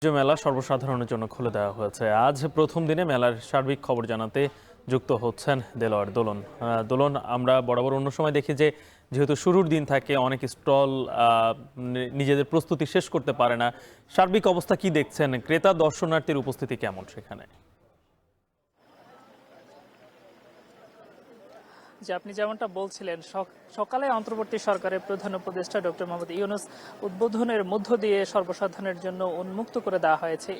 মেলা সর্বসাধারণের জন্য খুলে দেওয়া হয়েছে। আজ প্রথম দিনে মেলার সার্বিক খবর জানাতে যুক্ত হচ্ছেন দেলোয়ার দোলন। দোলন, আমরা বরাবর অন্য সময় দেখি যে যেহেতু শুরুর দিন থাকে অনেক স্টল নিজেদের প্রস্তুতি শেষ করতে পারে না। সার্বিক অবস্থা কি দেখছেন? ক্রেতা দর্শনার্থীর উপস্থিতি কেমন সেখানে? যে আপনি যেমনটা বলছিলেন, সকালে অন্তর্বর্তী সরকারের প্রধান উপদেষ্টা ডক্টর মোহাম্মদ ইউনূস উদ্বোধনের মধ্য দিয়ে সর্বসাধারণের জন্য উন্মুক্ত করে দেওয়া হয়েছে।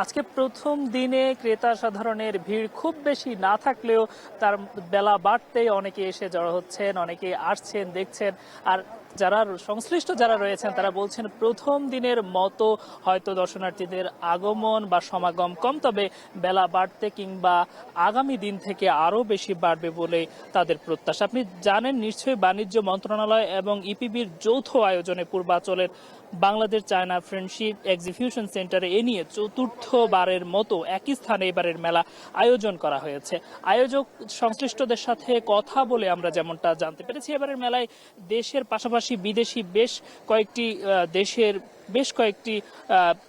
আজকে প্রথম দিনে ক্রেতা সাধারণের ভিড় খুব বেশি না থাকলেও তার বেলা বাড়তেই অনেকে এসে জড়ো হচ্ছেন, অনেকে আসছেন, দেখছেন। আর যারা সংশ্লিষ্ট যারা রয়েছেন তারা বলছেন প্রথম দিনের মতো হয়তো দর্শনার্থীদের আগমন বা সমাগম কম, তবে বেলা বাড়তে কিংবা আগামী দিন থেকে আরো বেশি বাড়বে বলে তাদের প্রত্যাশা। আপনি জানেন নিশ্চয়ই, বাণিজ্য মন্ত্রণালয় এবং ইপিবির যৌথ আয়োজনে পূর্বাচলের বাংলাদেশ চায়না ফ্রেন্ডশিপ এক্সিবিশন সেন্টারে এ নিয়ে চতুর্থবারের মতো একই স্থানে এবারের মেলা আয়োজন করা হয়েছে। আয়োজক সংশ্লিষ্টদের সাথে কথা বলে আমরা যেমনটা জানতে পেরেছি, এবারের মেলায় দেশের পাশাপাশি বিদেশি বেশ কয়েকটি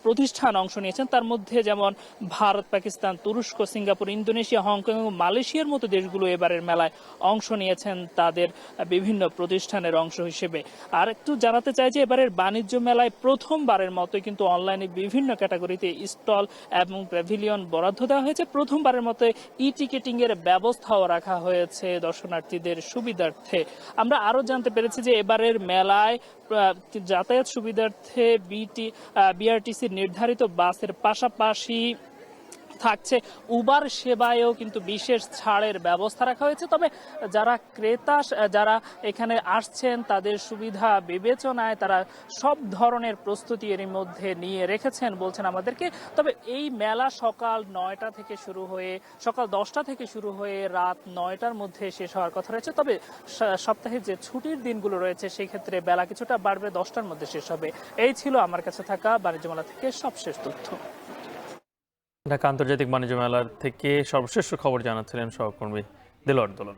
প্রতিষ্ঠান অংশ নিয়েছেন। তার মধ্যে যেমন ভারত, পাকিস্তান, তুরস্ক, সিঙ্গাপুর, ইন্দোনেশিয়া, হংকং এবং মালয়েশিয়ার মতো দেশগুলো এবারের মেলায় অংশ নিয়েছেন তাদের বিভিন্ন প্রতিষ্ঠানের অংশ হিসেবে। আর একটু জানাতে চাই যে এবারের বাণিজ্য মেলায় প্রথমবারের মতো কিন্তু অনলাইনে বিভিন্ন ক্যাটাগরিতে স্টল এবং প্যাভিলিয়ন বরাদ্দ দেওয়া হয়েছে। প্রথমবারের মতো ই টিকেটিং এর ব্যবস্থাও রাখা হয়েছে দর্শনার্থীদের সুবিধার্থে। আমরা আরো জানতে পেরেছি যে এবারের মেলায় যাতায়াত সুবিধার্থে বিআরটিসির নির্ধারিত বাসের পাশাপাশি থাকছে উবার সেবায়ও কিন্তু বিশেষ ছাড়ের ব্যবস্থা রাখা হয়েছে। তবে যারা এখানে আসছেন তাদের সুবিধা বিবেচনায় তারা সব ধরনের প্রস্তুতি এর মধ্যে নিয়ে রেখেছেন বলছেন আমাদেরকে। তবে এই মেলা সকাল 10টা থেকে শুরু হয়ে রাত 9টার মধ্যে শেষ হওয়ার কথা রয়েছে। তবে সপ্তাহে যে ছুটির দিনগুলো রয়েছে সেই ক্ষেত্রে বেলা কিছুটা বাড়বে, 10টার মধ্যে শেষ হবে। এই ছিল আমার কাছে থাকা বাণিজ্য মেলা থেকে সবশেষ তথ্য। ঢাকা আন্তর্জাতিক বাণিজ্য মেলার থেকে সর্বশেষ খবর জানাচ্ছিলেন সহকর্মী দেলোয়ার দোলন।